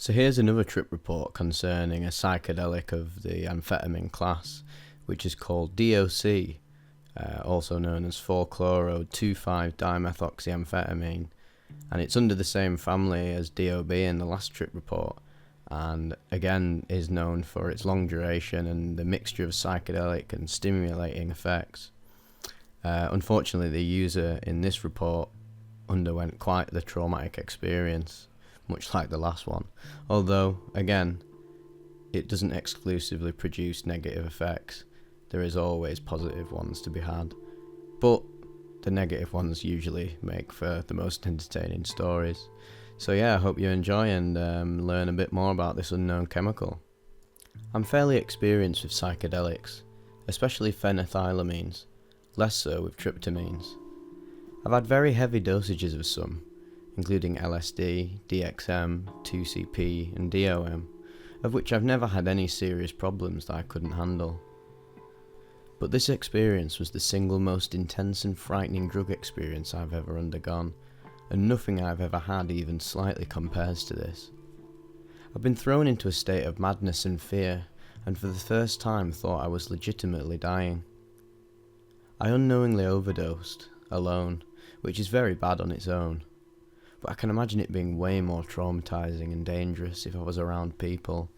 So here's another trip report concerning a psychedelic of the amphetamine class, which is called DOC, also known as 4-chloro-2,5-dimethoxyamphetamine, and it's under the same family as DOB in the last trip report, and again is known for its long duration and the mixture of psychedelic and stimulating effects. Unfortunately, the user in this report underwent quite the traumatic experience, much like the last one, although, again, it doesn't exclusively produce negative effects. There is always positive ones to be had, but the negative ones usually make for the most entertaining stories. So yeah, I hope you enjoy and learn a bit more about this unknown chemical. I'm fairly experienced with psychedelics, especially phenethylamines, less so with tryptamines. I've had very heavy dosages of some, including LSD, DXM, 2CP and DOM, of which I've never had any serious problems that I couldn't handle. But this experience was the single most intense and frightening drug experience I've ever undergone, and nothing I've ever had even slightly compares to this. I've been thrown into a state of madness and fear, and for the first time thought I was legitimately dying. I unknowingly overdosed, alone, which is very bad on its own, but I can imagine it being way more traumatizing and dangerous if I was around people,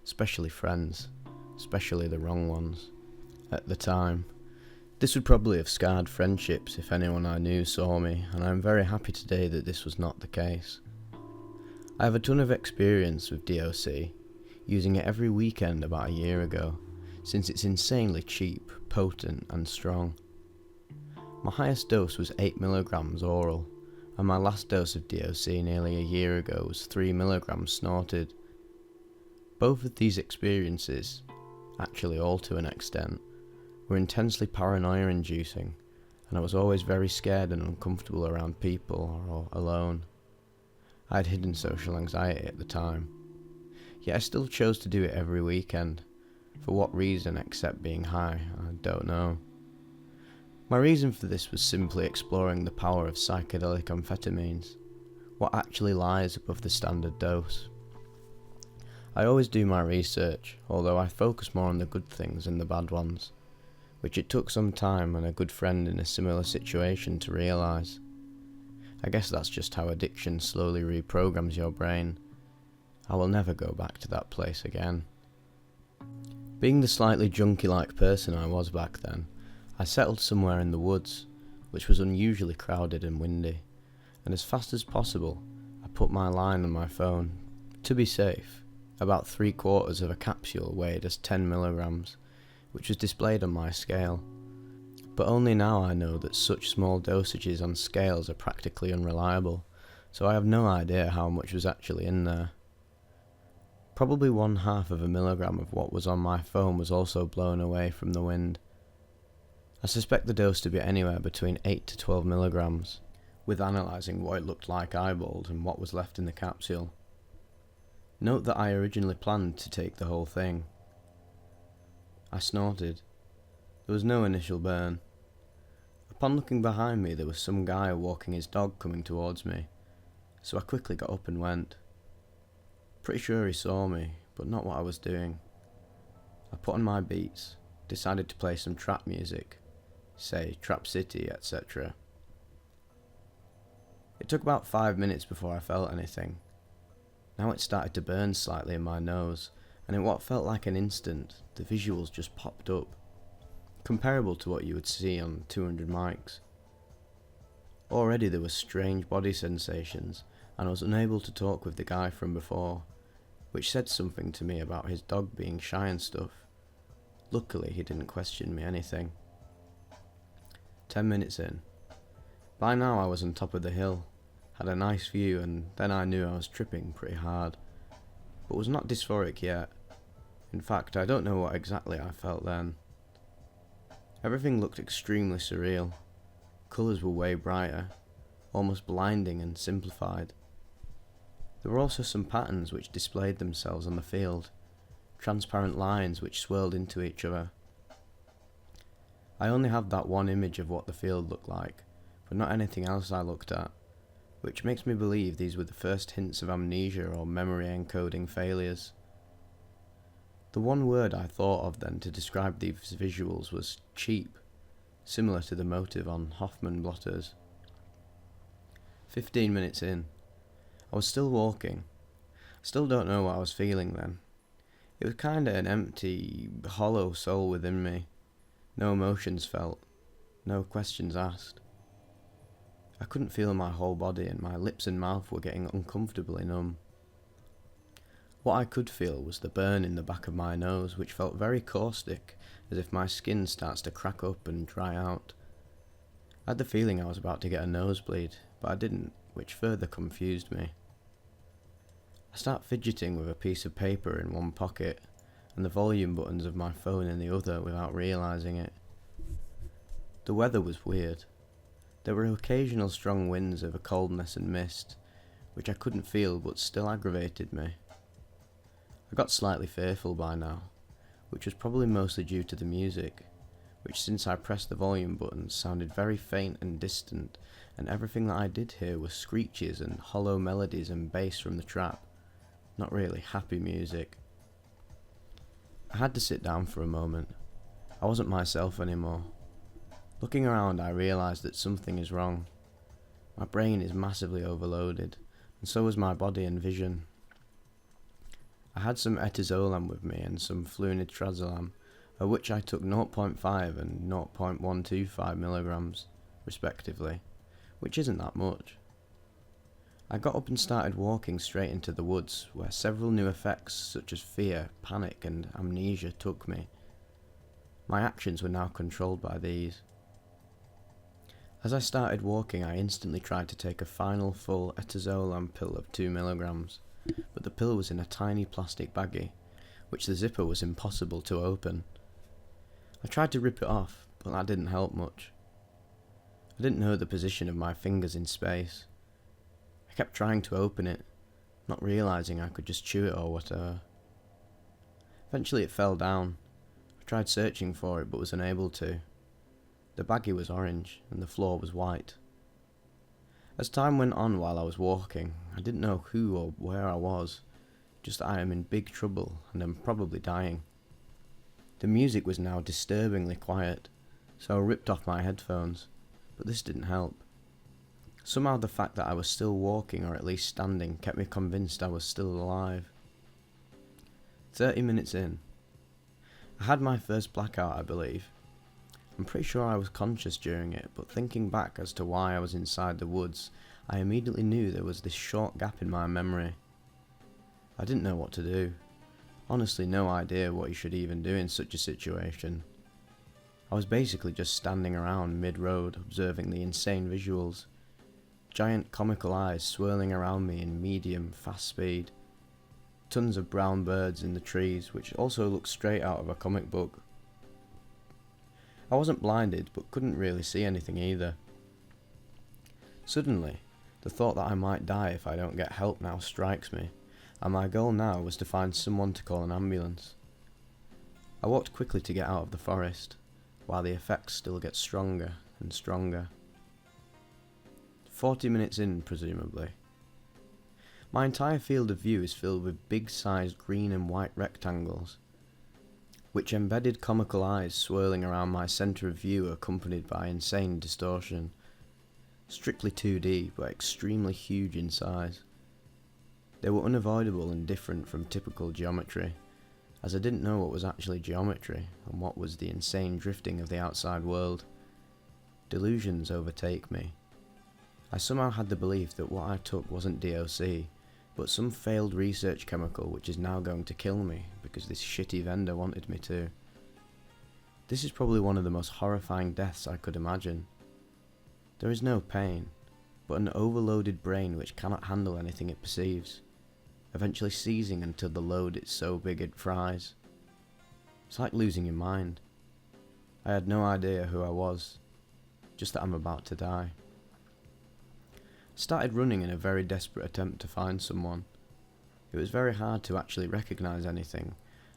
especially friends, especially the wrong ones, at the time. This would probably have scarred friendships if anyone I knew saw me, and I am very happy today that this was not the case. I have a ton of experience with DOC, using it every weekend about a year ago, since it's insanely cheap, potent and strong. My highest dose was 8 mg oral, and my last dose of DOC nearly a year ago was 3 mg snorted. Both of these experiences, actually all to an extent, were intensely paranoia-inducing, and I was always very scared and uncomfortable around people or alone. I had hidden social anxiety at the time, yet I still chose to do it every weekend. For what reason except being high, I don't know. My reason for this was simply exploring the power of psychedelic amphetamines, what actually lies above the standard dose. I always do my research, although I focus more on the good things than the bad ones, which it took some time and a good friend in a similar situation to realise. I guess that's just how addiction slowly reprograms your brain. I will never go back to that place again. Being the slightly junkie-like person I was back then, I settled somewhere in the woods, which was unusually crowded and windy, and as fast as possible, I put my line on my phone, to be safe, about 3/4 of a capsule weighed as 10 mg, which was displayed on my scale. But only now I know that such small dosages on scales are practically unreliable, so I have no idea how much was actually in there. Probably 1/2 of a milligram of what was on my phone was also blown away from the wind. I suspect the dose to be anywhere between 8 to 12 mg, with analysing what it looked like eyeballed and what was left in the capsule. Note that I originally planned to take the whole thing. I snorted. There was no initial burn. Upon looking behind me, there was some guy walking his dog coming towards me, so I quickly got up and went. Pretty sure he saw me, but not what I was doing. I put on my beats, decided to play some trap music, say Trap City, etc. It took about 5 minutes before I felt anything. Now it started to burn slightly in my nose, and in what felt like an instant, the visuals just popped up, comparable to what you would see on 200 mics. Already there were strange body sensations, and I was unable to talk with the guy from before, which said something to me about his dog being shy and stuff. Luckily he didn't question me anything. 10 minutes in. By now I was on top of the hill, had a nice view, and then I knew I was tripping pretty hard, but was not dysphoric yet. In fact, I don't know what exactly I felt then. Everything looked extremely surreal. Colours were way brighter, almost blinding and simplified. There were also some patterns which displayed themselves on the field, transparent lines which swirled into each other. I only have that one image of what the field looked like, but not anything else I looked at. which makes me believe these were the first hints of amnesia or memory encoding failures. The one word I thought of then to describe these visuals was cheap, similar to the motive on Hoffman blotters. 15 minutes in, I was still walking. Still don't know what I was feeling then. It was kinda an empty, hollow soul within me. No emotions felt, no questions asked. I couldn't feel my whole body and my lips and mouth were getting uncomfortably numb. What I could feel was the burn in the back of my nose, which felt very caustic, as if my skin starts to crack up and dry out. I had the feeling I was about to get a nosebleed, but I didn't, which further confused me. I start fidgeting with a piece of paper in one pocket and the volume buttons of my phone in the other without realising it. The weather was weird. There were occasional strong winds of a coldness and mist, which I couldn't feel but still aggravated me. I got slightly fearful by now, which was probably mostly due to the music, which since I pressed the volume buttons sounded very faint and distant, and everything that I did hear was screeches and hollow melodies and bass from the trap. Not really happy music. I had to sit down for a moment. I wasn't myself anymore. Looking around, I realised that something is wrong. My brain is massively overloaded, and so is my body and vision. I had some etizolam with me and some flunitrazolam, of which I took 0.5 and 0.125 milligrams, respectively, which isn't that much. I got up and started walking straight into the woods, where several new effects such as fear, panic and amnesia took me. My actions were now controlled by these. As I started walking, I instantly tried to take a final full etizolam pill of 2 milligrams, but the pill was in a tiny plastic baggie, which the zipper was impossible to open. I tried to rip it off, but that didn't help much. I didn't know the position of my fingers in space. I kept trying to open it, not realising I could just chew it or whatever. Eventually it fell down. I tried searching for it but was unable to. The baggie was orange and the floor was white. As time went on while I was walking, I didn't know who or where I was, just that I am in big trouble and am probably dying. The music was now disturbingly quiet, so I ripped off my headphones, but this didn't help. Somehow the fact that I was still walking or at least standing kept me convinced I was still alive. 30 minutes in. I had my first blackout, I believe. I'm pretty sure I was conscious during it, but thinking back as to why I was inside the woods, I immediately knew there was this short gap in my memory. I didn't know what to do. Honestly, no idea what you should even do in such a situation. I was basically just standing around mid-road observing the insane visuals. Giant comical eyes swirling around me in medium, fast speed. Tons of brown birds in the trees, which also looked straight out of a comic book. I wasn't blinded, but couldn't really see anything either. Suddenly, the thought that I might die if I don't get help now strikes me, and my goal now was to find someone to call an ambulance. I walked quickly to get out of the forest, while the effects still get stronger and stronger. 40 minutes in, presumably. My entire field of view is filled with big-sized green and white rectangles, which embedded comical eyes swirling around my centre of view accompanied by insane distortion. Strictly 2D, but extremely huge in size. They were unavoidable and different from typical geometry, as I didn't know what was actually geometry and what was the insane drifting of the outside world. Delusions overtake me. I somehow had the belief that what I took wasn't DOC, but some failed research chemical which is now going to kill me because this shitty vendor wanted me to. This is probably one of the most horrifying deaths I could imagine. There is no pain, but an overloaded brain which cannot handle anything it perceives, eventually seizing until the load is so big it fries. It's like losing your mind. I had no idea who I was, just that I'm about to die. Started running in a very desperate attempt to find someone. It was very hard to actually recognise anything,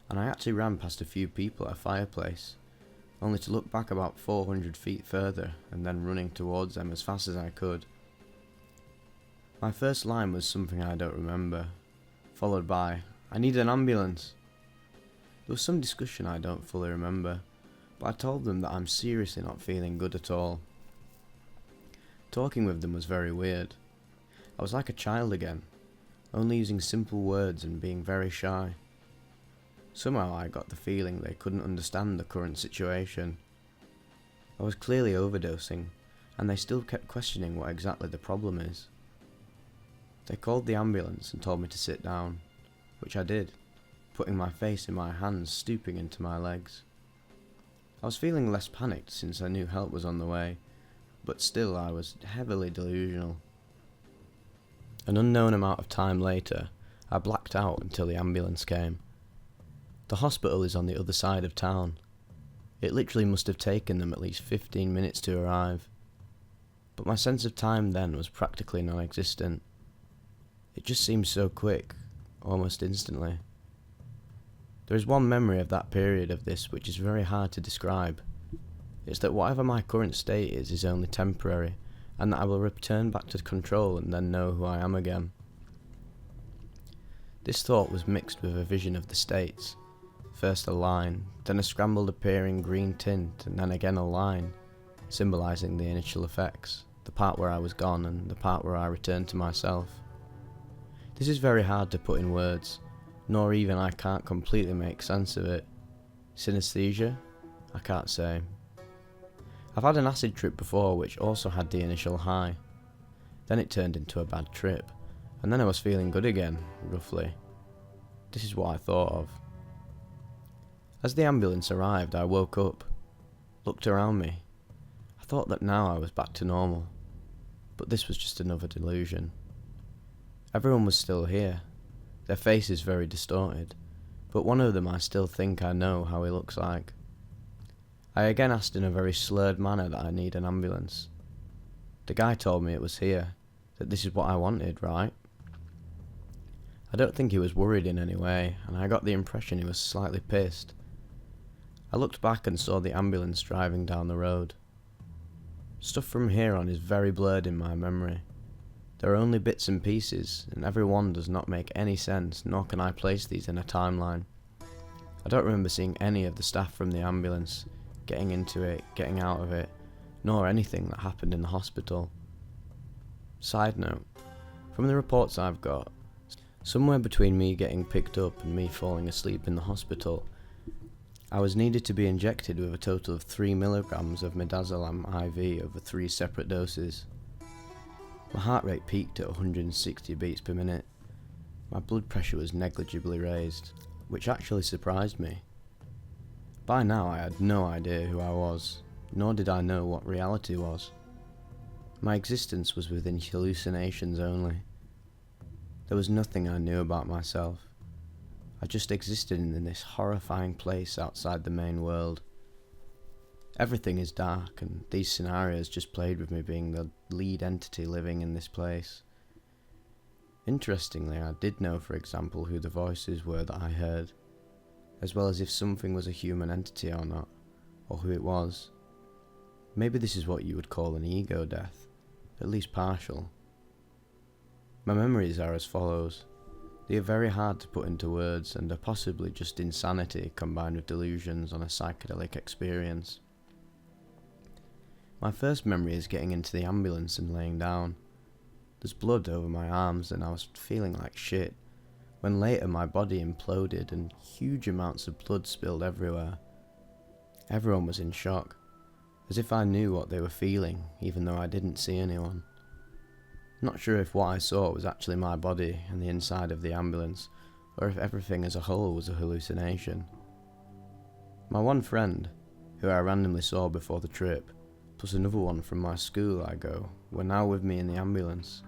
and I actually ran past a few people at a fireplace, only to look back about 400 feet further and then running towards them as fast as I could. My first line was something I don't remember, followed by, "I need an ambulance." There was some discussion I don't fully remember, but I told them that I'm seriously not feeling good at all. Talking with them was very weird. I was like a child again, only using simple words and being very shy. Somehow I got the feeling they couldn't understand the current situation. I was clearly overdosing, and they still kept questioning what exactly the problem is. They called the ambulance and told me to sit down, which I did, putting my face in my hands, stooping into my legs. I was feeling less panicked since I knew help was on the way, but still I was heavily delusional. An unknown amount of time later, I blacked out until the ambulance came. The hospital is on the other side of town. It literally must have taken them at least 15 minutes to arrive. But my sense of time then was practically non-existent. It just seemed so quick, almost instantly. There is one memory of that period of this which is very hard to describe. It's that whatever my current state is only temporary, and that I will return back to control and then know who I am again. This thought was mixed with a vision of the states. First a line, then a scrambled appearing green tint, and then again a line, symbolising the initial effects, the part where I was gone and the part where I returned to myself. This is very hard to put in words, nor even I can't completely make sense of it. Synesthesia? I can't say. I've had an acid trip before which also had the initial high. Then it turned into a bad trip, and then I was feeling good again, roughly. This is what I thought of. As the ambulance arrived, I woke up, looked around me. I thought that now I was back to normal, but this was just another delusion. Everyone was still here, their faces very distorted, but one of them I still think I know how he looks like. I again asked in a very slurred manner that I need an ambulance. The guy told me it was here, that this is what I wanted, right? I don't think he was worried in any way, and I got the impression he was slightly pissed. I looked back and saw the ambulance driving down the road. Stuff from here on is very blurred in my memory. There are only bits and pieces, and every one does not make any sense, nor can I place these in a timeline. I don't remember seeing any of the staff from the ambulance, getting into it, getting out of it, nor anything that happened in the hospital. Side note, from the reports I've got, somewhere between me getting picked up and me falling asleep in the hospital, I was needed to be injected with a total of 3 milligrams of midazolam IV over 3 separate doses. My heart rate peaked at 160 beats per minute. My blood pressure was negligibly raised, which actually surprised me. By now I had no idea who I was, nor did I know what reality was. My existence was within hallucinations only. There was nothing I knew about myself. I just existed in this horrifying place outside the main world. Everything is dark, and these scenarios just played with me being the lead entity living in this place. Interestingly, I did know, for example, who the voices were that I heard, as well as if something was a human entity or not, or who it was. Maybe this is what you would call an ego death, at least partial. My memories are as follows. They are very hard to put into words and are possibly just insanity combined with delusions on a psychedelic experience. My first memory is getting into the ambulance and laying down. There's blood over my arms and I was feeling like shit, when later my body imploded and huge amounts of blood spilled everywhere. Everyone was in shock, as if I knew what they were feeling, even though I didn't see anyone. Not sure if what I saw was actually my body and the inside of the ambulance, or if everything as a whole was a hallucination. My one friend, who I randomly saw before the trip, plus another one from my school I go, were now with me in the ambulance.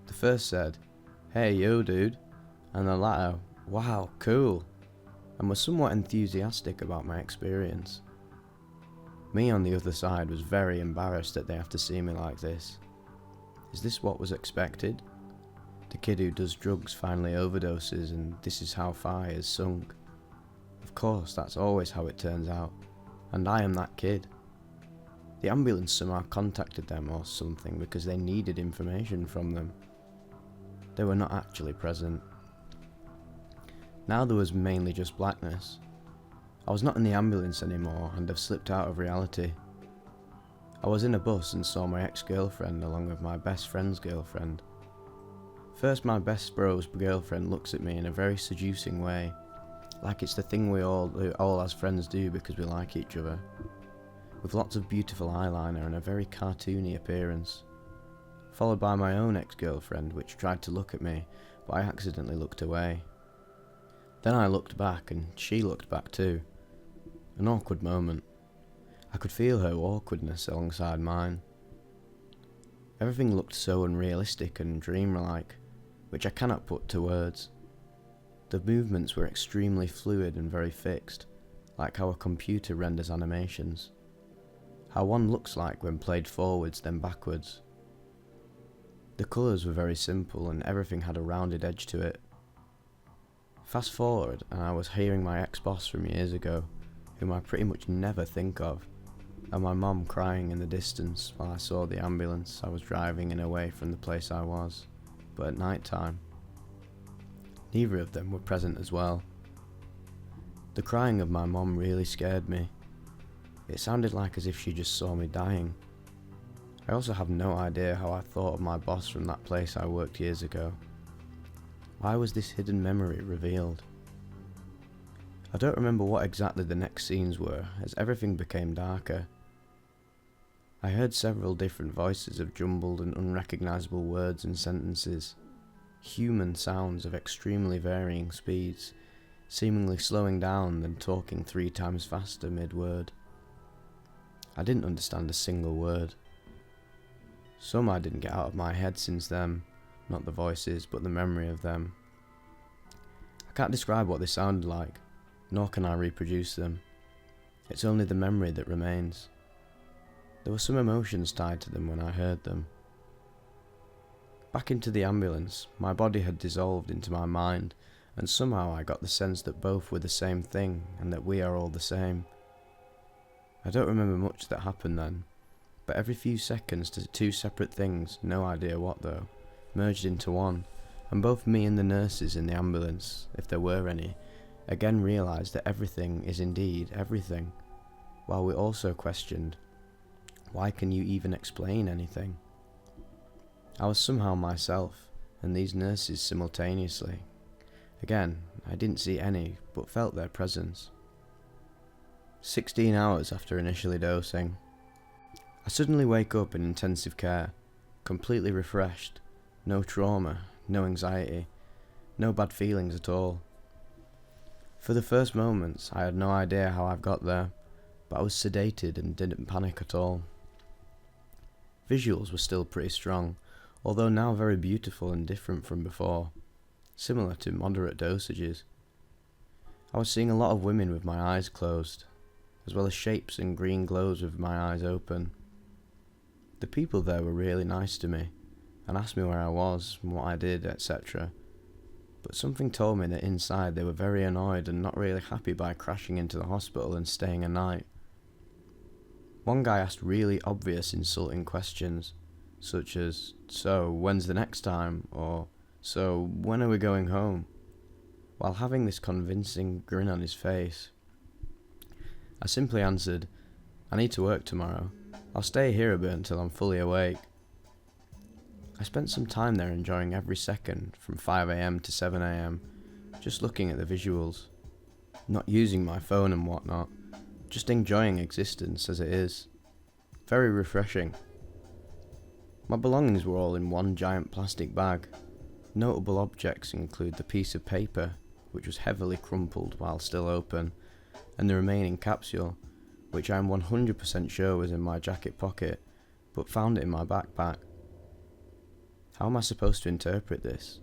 The first said, "Hey yo dude," and the latter, "Wow, cool," and was somewhat enthusiastic about my experience. Me on the other side was very embarrassed that they have to see me like this. Is this what was expected? The kid who does drugs finally overdoses and this is how far he has sunk. Of course, that's always how it turns out, and I am that kid. The ambulance somehow contacted them or something because they needed information from them. They were not actually present. Now there was mainly just blackness. I was not in the ambulance anymore and have slipped out of reality. I was in a bus and saw my ex-girlfriend along with my best friend's girlfriend. First, my best bro's girlfriend looks at me in a very seducing way, like it's the thing we all as friends do because we like each other, with lots of beautiful eyeliner and a very cartoony appearance, followed by my own ex-girlfriend, which tried to look at me, but I accidentally looked away. Then I looked back and she looked back too. An awkward moment. I could feel her awkwardness alongside mine. Everything looked so unrealistic and dreamlike, which I cannot put to words. The movements were extremely fluid and very fixed, like how a computer renders animations. How one looks like when played forwards then backwards. The colours were very simple and everything had a rounded edge to it. Fast forward and I was hearing my ex-boss from years ago, whom I pretty much never think of, and my mum crying in the distance while I saw the ambulance I was driving in away from the place I was, but at night time. Neither of them were present as well. The crying of my mum really scared me. It sounded like as if she just saw me dying. I also have no idea how I thought of my boss from that place I worked years ago. Why was this hidden memory revealed? I don't remember what exactly the next scenes were, as everything became darker. I heard several different voices of jumbled and unrecognisable words and sentences, human sounds of extremely varying speeds, seemingly slowing down then talking 3 times faster mid-word. I didn't understand a single word. Some I didn't get out of my head since then, not the voices but the memory of them. I can't describe what they sounded like, nor can I reproduce them. It's only the memory that remains. There were some emotions tied to them when I heard them. Back into the ambulance, my body had dissolved into my mind, and somehow I got the sense that both were the same thing and that we are all the same. I don't remember much that happened then, but every few seconds 2 separate things, no idea what though, merged into one, and both me and the nurses in the ambulance, if there were any, again realised that everything is indeed everything, while we also questioned, why can you even explain anything? I was somehow myself, and these nurses simultaneously. Again, I didn't see any, but felt their presence. 16 hours after initially dosing. I suddenly wake up in intensive care, completely refreshed, no trauma, no anxiety, no bad feelings at all. For the first moments, I had no idea how I've got there, but I was sedated and didn't panic at all. Visuals were still pretty strong, although now very beautiful and different from before, similar to moderate dosages. I was seeing a lot of women with my eyes closed, as well as shapes and green glows with my eyes open. The people there were really nice to me, and asked me where I was, and what I did, etc. But something told me that inside they were very annoyed and not really happy by crashing into the hospital and staying a night. One guy asked really obvious insulting questions, such as, "So, when's the next time?" or "So, when are we going home?" while having this convincing grin on his face. I simply answered, "I need to work tomorrow. I'll stay here a bit until I'm fully awake." I spent some time there enjoying every second, from 5 AM to 7 AM, just looking at the visuals, not using my phone and whatnot, just enjoying existence as it is. Very refreshing. My belongings were all in one giant plastic bag. Notable objects include the piece of paper, which was heavily crumpled while still open, and the remaining capsule, which I am 100% sure was in my jacket pocket, but found it in my backpack. How am I supposed to interpret this?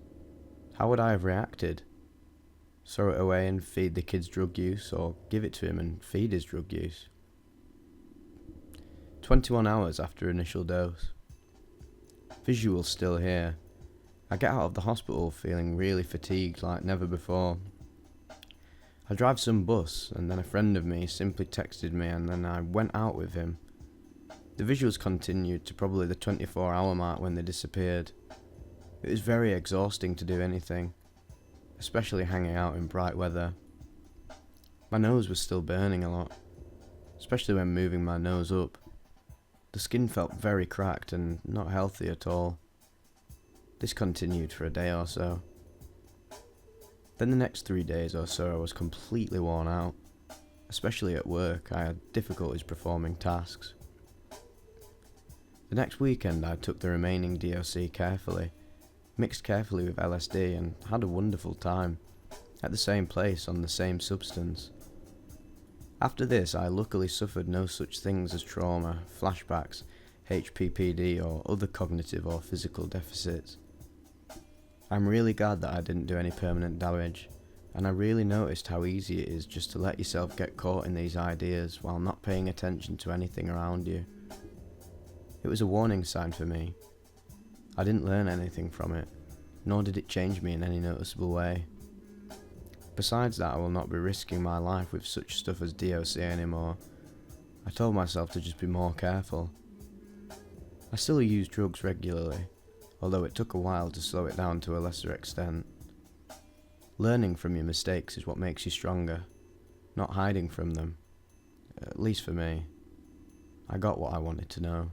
How would I have reacted? Throw it away and feed the kid's drug use, or give it to him and feed his drug use? 21 hours after initial dose. Visuals still here. I get out of the hospital feeling really fatigued like never before. I drive some bus, and then a friend of me simply texted me, and then I went out with him. The visuals continued to probably the 24-hour mark when they disappeared. It was very exhausting to do anything, especially hanging out in bright weather. My nose was still burning a lot, especially when moving my nose up. The skin felt very cracked and not healthy at all. This continued for a day or so. Then the next 3 days or so I was completely worn out. Especially at work, I had difficulties performing tasks. The next weekend I took the remaining DOC carefully, mixed carefully with LSD, and had a wonderful time, at the same place on the same substance. After this I luckily suffered no such things as trauma, flashbacks, HPPD or other cognitive or physical deficits. I'm really glad that I didn't do any permanent damage, and I really noticed how easy it is just to let yourself get caught in these ideas while not paying attention to anything around you. It was a warning sign for me. I didn't learn anything from it, nor did it change me in any noticeable way. Besides that, I will not be risking my life with such stuff as DOC anymore. I told myself to just be more careful. I still use drugs regularly, although it took a while to slow it down to a lesser extent. Learning from your mistakes is what makes you stronger, not hiding from them. At least for me. I got what I wanted to know.